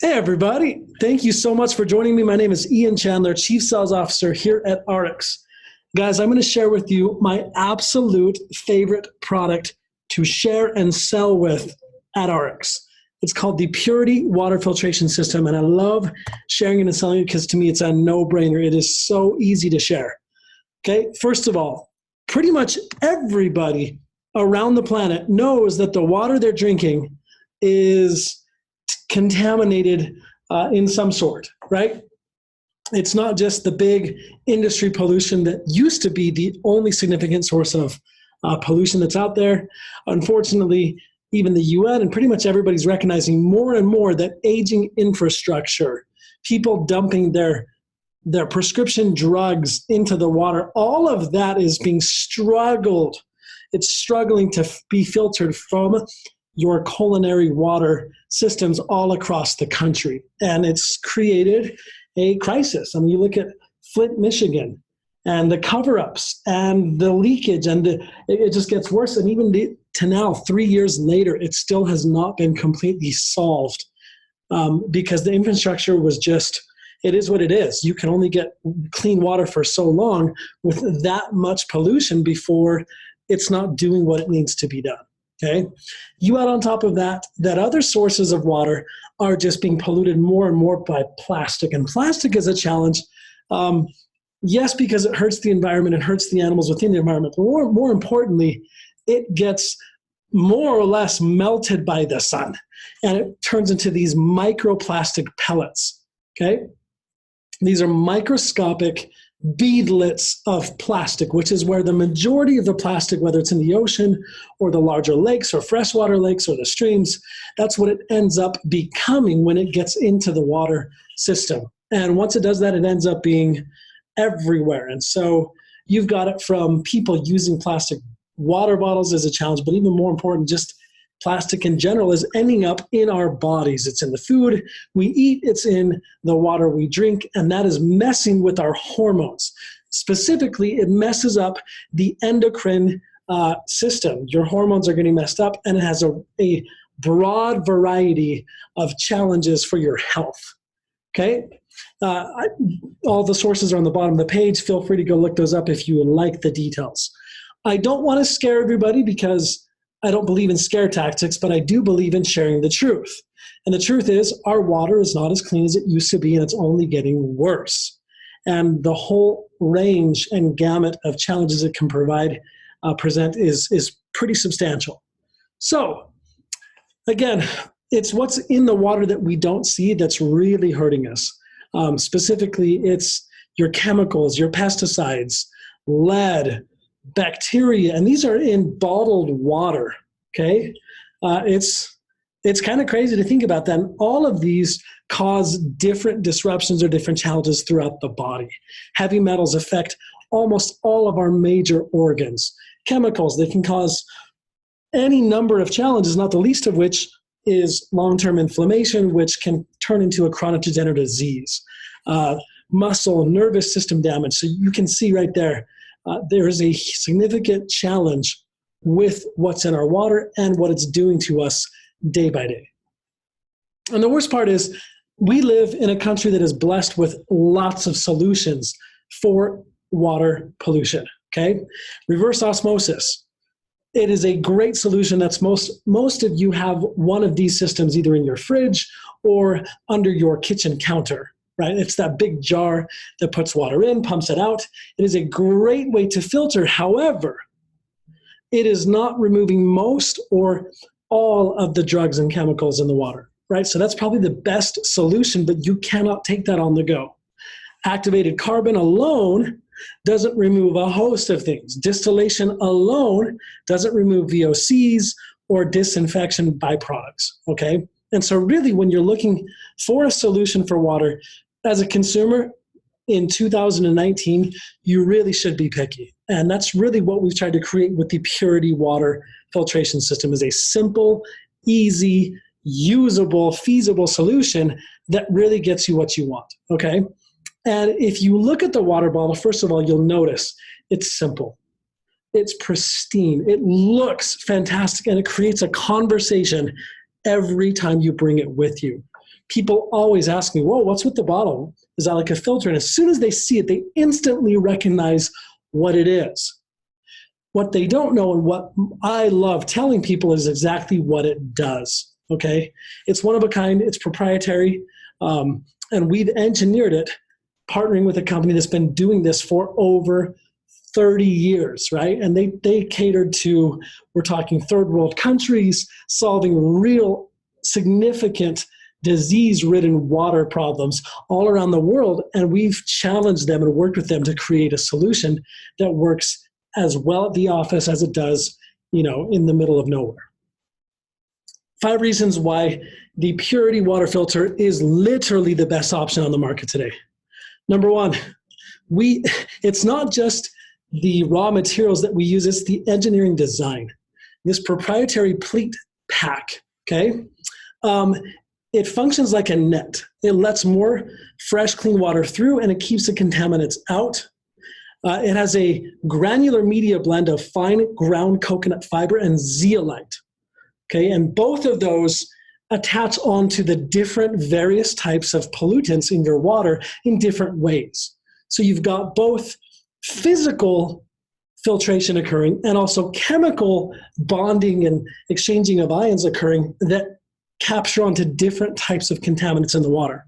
Hey, everybody. Thank you so much for joining me. My name is Ian Chandler, Chief Sales Officer here at RX. Guys, I'm going to share with you my absolute favorite product to share and sell with at RX. It's called the Puritii Water Filtration System, and I love sharing it and selling it because to me it's a no-brainer. It is so easy to share. Okay, first of all, pretty much everybody around the planet knows that the water they're drinking is contaminated in some sort, right? It's not just the big industry pollution that used to be the only significant source of pollution that's out there. Unfortunately, even the UN and pretty much everybody's recognizing more and more that aging infrastructure, people dumping their prescription drugs into the water, all of that is being struggled. It's struggling to be filtered from your culinary water systems all across the country. And it's created a crisis. I mean, you look at Flint, Michigan, and the cover-ups and the leakage, and it just gets worse. And even to now, 3 years later, it still has not been completely solved because the infrastructure was just, it is what it is. You can only get clean water for so long with that much pollution before it's not doing what it needs to be done. Okay, you add on top of that other sources of water are just being polluted more and more by plastic, and plastic is a challenge. Yes, because it hurts the environment and hurts the animals within the environment, but more importantly, it gets more or less melted by the sun, and it turns into these microplastic pellets. Okay, these are microscopic beadlets of plastic, which is where the majority of the plastic, whether it's in the ocean or the larger lakes or freshwater lakes or the streams, that's what it ends up becoming when it gets into the water system. And once it does that, it ends up being everywhere. And so you've got it from people using plastic water bottles as a challenge, but even more important, just plastic in general is ending up in our bodies. It's in the food we eat, it's in the water we drink, and that is messing with our hormones. Specifically, it messes up the endocrine system. Your hormones are getting messed up, and it has a broad variety of challenges for your health. Okay? All the sources are on the bottom of the page. Feel free to go look those up if you like the details. I don't want to scare everybody because I don't believe in scare tactics, but I do believe in sharing the truth. And the truth is our water is not as clean as it used to be, and it's only getting worse. And the whole range and gamut of challenges it can present is pretty substantial. So again, it's what's in the water that we don't see that's really hurting us. Specifically, it's your chemicals, your pesticides, lead, bacteria, and these are in bottled water. Okay, it's kind of crazy to think about that. And all of these cause different disruptions or different challenges throughout the body. Heavy metals affect almost all of our major organs. Chemicals, they can cause any number of challenges, not the least of which is long-term inflammation, which can turn into a chronic degenerative disease, muscle, nervous system damage. So you can see right there, there is a significant challenge with what's in our water and what it's doing to us day by day. And the worst part is we live in a country that is blessed with lots of solutions for water pollution, okay? Reverse osmosis. It is a great solution. That's most of you have one of these systems either in your fridge or under your kitchen counter. Right? It's that big jar that puts water in, pumps it out. It is a great way to filter. However, it is not removing most or all of the drugs and chemicals in the water, right? So that's probably the best solution, but you cannot take that on the go. Activated carbon alone doesn't remove a host of things. Distillation alone doesn't remove VOCs or disinfection byproducts, okay? And so really when you're looking for a solution for water, as a consumer in 2019, you really should be picky. And that's really what we've tried to create with the Puritii water filtration system, is a simple, easy, usable, feasible solution that really gets you what you want, okay? And if you look at the water bottle, first of all, you'll notice it's simple. It's pristine. It looks fantastic, and it creates a conversation every time you bring it with you. people always ask me, whoa, what's with the bottle? Is that like a filter? And as soon as they see it, they instantly recognize what it is. What they don't know, and what I love telling people, is exactly what it does, okay? It's one of a kind, it's proprietary, and we've engineered it, partnering with a company that's been doing this for over 30 years, right? And they catered to, we're talking third world countries, solving real significant disease-ridden water problems all around the world. And we've challenged them and worked with them to create a solution that works as well at the office as it does, in the middle of nowhere. 5 reasons why the Puritii water filter is literally the best option on the market today. Number 1, it's not just the raw materials that we use, it's the engineering design. This proprietary pleat pack, okay? It functions like a net. It lets more fresh, clean water through, and it keeps the contaminants out. It has a granular media blend of fine ground coconut fiber and zeolite, okay? And both of those attach onto the different various types of pollutants in your water in different ways. So you've got both physical filtration occurring and also chemical bonding and exchanging of ions occurring that capture onto different types of contaminants in the water,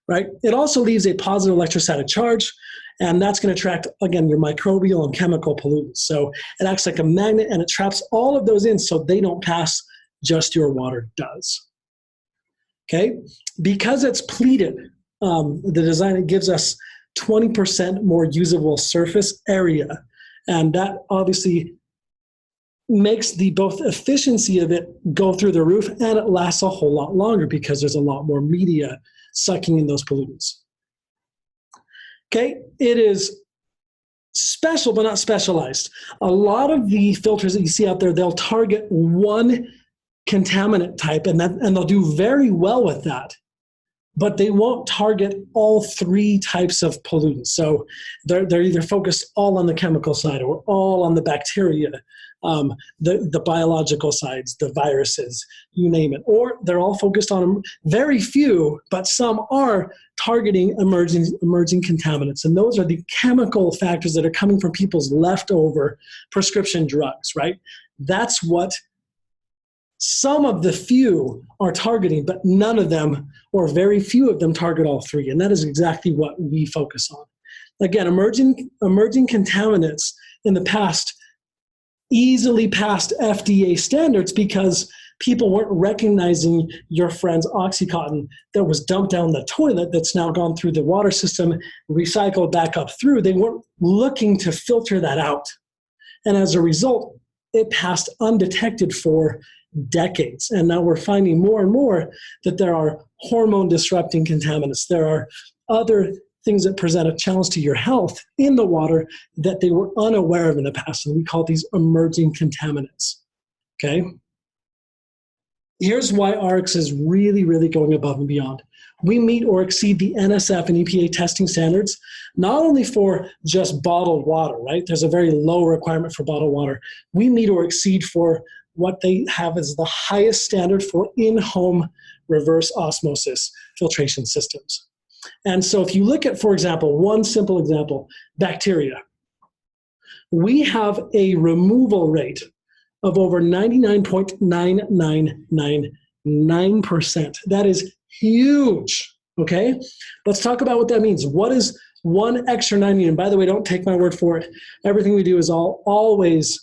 right? It also leaves a positive electrostatic charge, and that's going to attract, again, your microbial and chemical pollutants. So it acts like a magnet, and it traps all of those in so they don't pass, just your water does. Okay? Because it's pleated, the design, it gives us 20% more usable surface area. And that obviously makes the both efficiency of it go through the roof, and it lasts a whole lot longer because there's a lot more media sucking in those pollutants. Okay, it is special but not specialized. A lot of the filters that you see out there, they'll target one contaminant type, and they'll do very well with that. But they won't target all 3 types of pollutants. So they're either focused all on the chemical side or all on the bacteria, the biological sides, the viruses, you name it. Or they're all focused on very few, but some are targeting emerging contaminants. And those are the chemical factors that are coming from people's leftover prescription drugs, right? That's what some of the few are targeting, but none of them, or very few of them, target all 3. And that is exactly what we focus on. Again, emerging contaminants in the past easily passed FDA standards because people weren't recognizing your friend's Oxycontin that was dumped down the toilet that's now gone through the water system, recycled back up through. They weren't looking to filter that out. And as a result, it passed undetected for decades. And now we're finding more and more that there are hormone disrupting contaminants. There are other things that present a challenge to your health in the water that they were unaware of in the past. And we call these emerging contaminants. Okay? Here's why RX is really, really going above and beyond. We meet or exceed the NSF and EPA testing standards, not only for just bottled water, right? There's a very low requirement for bottled water. We meet or exceed for what they have as the highest standard for in-home reverse osmosis filtration systems. And so if you look at, for example, one simple example, bacteria, we have a removal rate of over 99.9999%. That is huge, okay? Let's talk about what that means. What is one extra 90? And by the way, don't take my word for it. Everything we do is always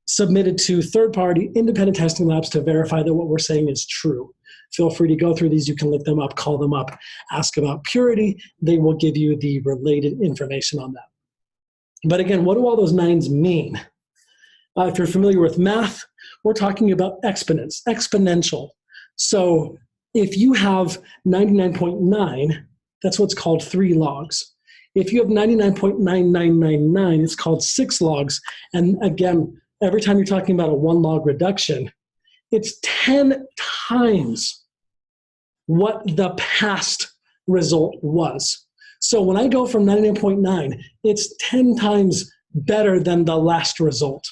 submitted to third-party independent testing labs to verify that what we're saying is true. Feel free to go through these. You can look them up, call them up, ask about Puritii. They will give you the related information on that. But again, what do all those 9s mean? If you're familiar with math, we're talking about exponents, exponential. So if you have 99.9, that's what's called 3 logs. If you have 99.9999, it's called 6 logs. And again, every time you're talking about a 1 log reduction, it's 10 times what the past result was. So when I go from 99.9, it's 10 times better than the last result.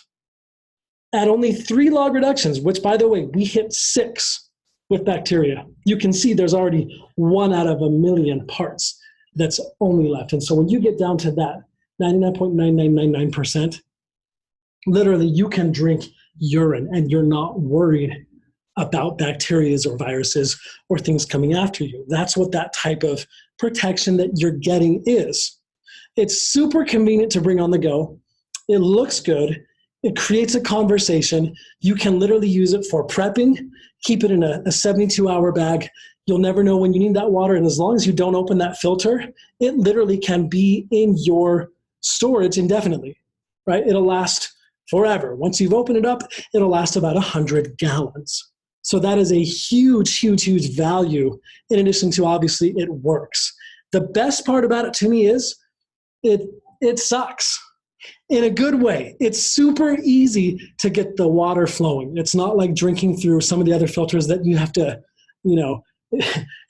At only 3 log reductions, which by the way, we hit 6 with bacteria. You can see there's already 1 out of a million parts that's only left. And so when you get down to that 99.9999%, literally you can drink urine and you're not worried about bacteria or viruses or things coming after you. That's what that type of protection that you're getting is. It's super convenient to bring on the go. It looks good. It creates a conversation. You can literally use it for prepping, keep it in a 72-hour bag. You'll never know when you need that water. And as long as you don't open that filter, it literally can be in your storage indefinitely, right? It'll last forever. Once you've opened it up, it'll last about 100 gallons. So that is a huge, huge, huge value in addition to obviously it works. The best part about it to me is it sucks. In a good way. It's super easy to get the water flowing. It's not like drinking through some of the other filters that you have to,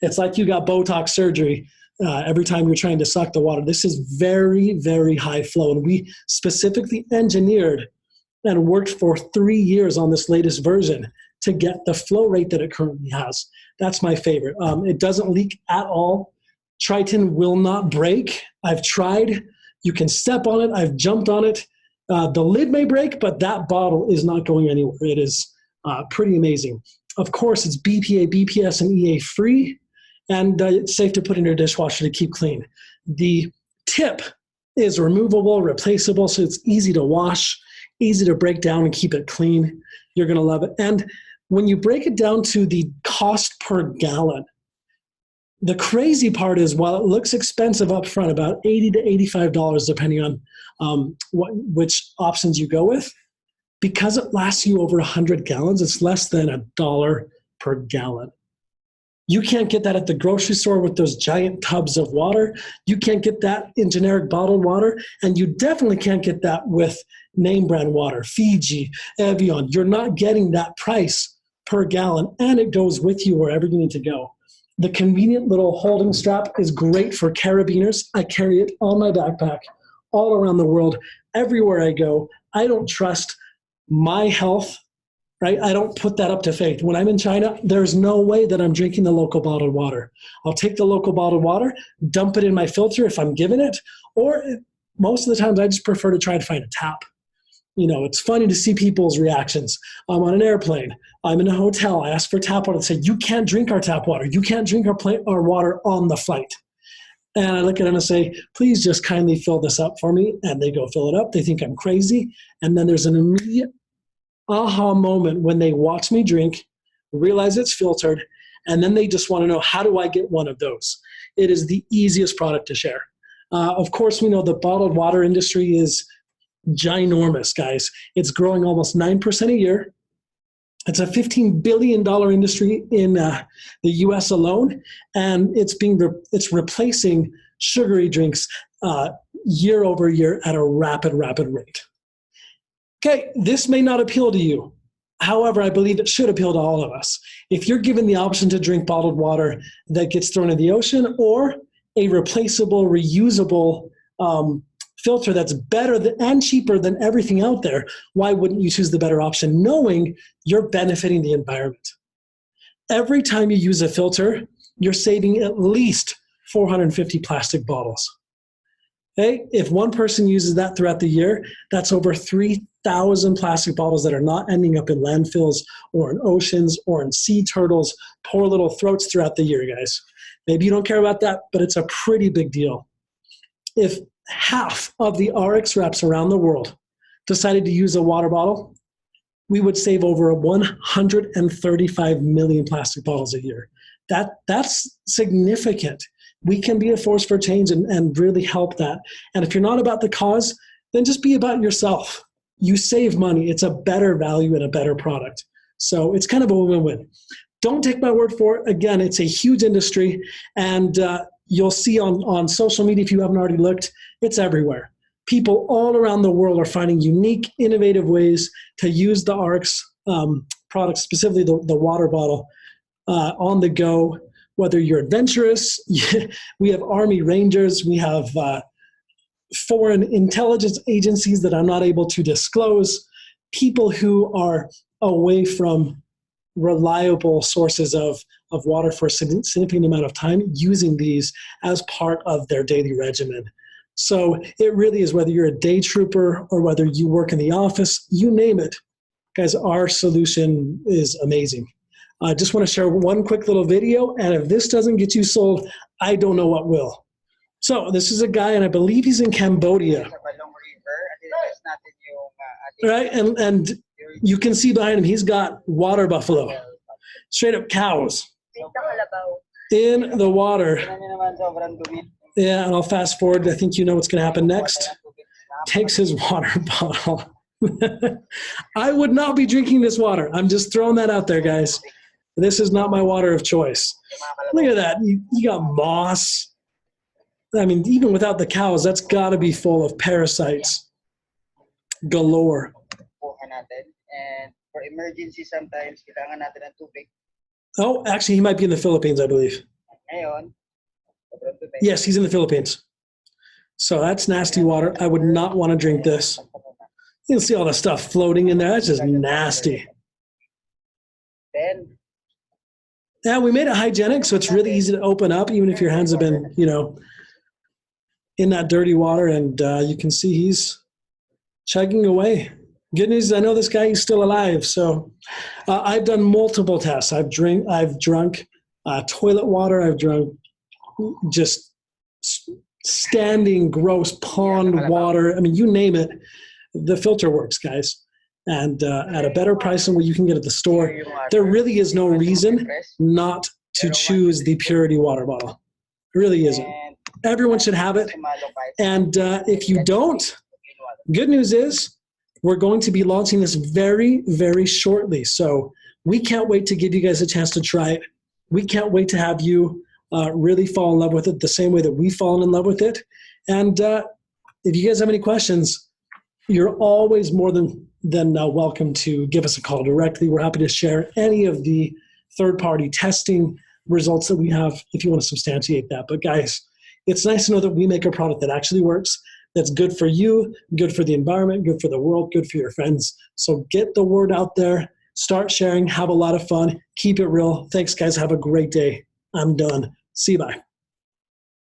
it's like you got Botox surgery every time you're trying to suck the water. This is very, very high flow. And we specifically engineered and worked for 3 years on this latest version to get the flow rate that it currently has. That's my favorite. It doesn't leak at all. Triton will not break. I've tried. You can step on it. I've jumped on it. The lid may break, but that bottle is not going anywhere. It is pretty amazing. Of course, it's BPA, BPS, and EA free, and it's safe to put in your dishwasher to keep clean. The tip is removable, replaceable, so it's easy to wash, easy to break down and keep it clean. You're going to love it. And when you break it down to the cost per gallon, the crazy part is, while it looks expensive up front, about $80 to $85, depending on which options you go with, because it lasts you over 100 gallons, it's less than $1 per gallon. You can't get that at the grocery store with those giant tubs of water. You can't get that in generic bottled water, and you definitely can't get that with name brand water, Fiji, Evian. You're not getting that price per gallon, and it goes with you wherever you need to go. The convenient little holding strap is great for carabiners. I carry it on my backpack all around the world, everywhere I go. I don't trust my health, right? I don't put that up to faith. When I'm in China, there's no way that I'm drinking the local bottled water. I'll take the local bottled water, dump it in my filter if I'm given it, or most of the times I just prefer to try to find a tap. It's funny to see people's reactions. I'm on an airplane. I'm in a hotel. I ask for tap water. They say, you can't drink our tap water. You can't drink our water on the flight. And I look at them and say, please just kindly fill this up for me. And they go fill it up. They think I'm crazy. And then there's an immediate aha moment when they watch me drink, realize it's filtered, and then they just want to know, how do I get one of those? It is the easiest product to share. Of course, we know the bottled water industry is ginormous, guys. It's growing almost 9% a year. It's a $15 billion industry in the US alone, and it's replacing sugary drinks year over year at a rapid rate. Okay, this may not appeal to you. However, I believe it should appeal to all of us. If you're given the option to drink bottled water that gets thrown in the ocean, or a replaceable, reusable filter that's better and cheaper than everything out there, why wouldn't you choose the better option, knowing you're benefiting the environment? Every time you use a filter, you're saving at least 450 plastic bottles. Okay? If one person uses that throughout the year, that's over 3,000 plastic bottles that are not ending up in landfills or in oceans or in sea turtles' poor little throats throughout the year, guys. Maybe you don't care about that, but it's a pretty big deal. If half of the RX reps around the world decided to use a water bottle, we would save over 135 million plastic bottles a year. That's significant. We can be a force for change and really help that. And if you're not about the cause, then just be about yourself. You save money. It's a better value and a better product. So it's kind of a win-win. Don't take my word for it. Again, it's a huge industry, and you'll see on social media, if you haven't already looked, it's everywhere. People all around the world are finding unique, innovative ways to use the RX products, specifically the water bottle, on the go. Whether you're adventurous, we have Army Rangers, we have foreign intelligence agencies that I'm not able to disclose, people who are away from reliable sources of water for a significant amount of time using these as part of their daily regimen. So it really is, whether you're a day trooper or whether you work in the office, you name it, guys, our solution is amazing. I just want to share one quick little video, and if this doesn't get you sold, I don't know what will. So this is a guy, and I believe he's in Cambodia. Right, and you can see behind him, he's got water buffalo, straight up cows in the water. Yeah, and I'll fast forward. I think you know what's going to happen next. Takes his water bottle. I would not be drinking this water. I'm just throwing that out there, guys. This is not my water of choice. Look at that. You got moss. I mean, even without the cows, that's got to be full of parasites galore. And for emergency, sometimes kailangan natin ng tubig. Oh, actually, he might be in the Philippines, I believe. Ngayon, yes, he's in the Philippines. So that's nasty water. I would not want to drink this. You can see all the stuff floating in there. That's just nasty. Then, yeah, we made it hygienic, so it's really easy to open up, even if your hands have been, in that dirty water. And you can see he's chugging away. Good news is I know this guy is still alive. So I've done multiple tests. I've drunk toilet water. I've drunk just standing gross pond water. I mean, you name it. The filter works, guys. And at a better price than what you can get at the store. There really is no reason not to choose the Purity water bottle. It really isn't. Everyone should have it. And if you don't, good news is we're going to be launching this very, very shortly. So we can't wait to give you guys a chance to try it. We can't wait to have you really fall in love with it the same way that we've fallen in love with it. And if you guys have any questions, you're always more than welcome to give us a call directly. We're happy to share any of the third-party testing results that we have if you want to substantiate that. But guys, it's nice to know that we make a product that actually works, that's good for you, good for the environment, good for the world, good for your friends. So get the word out there, start sharing, have a lot of fun, keep it real. Thanks, guys. Have a great day. I'm done. See you. Bye.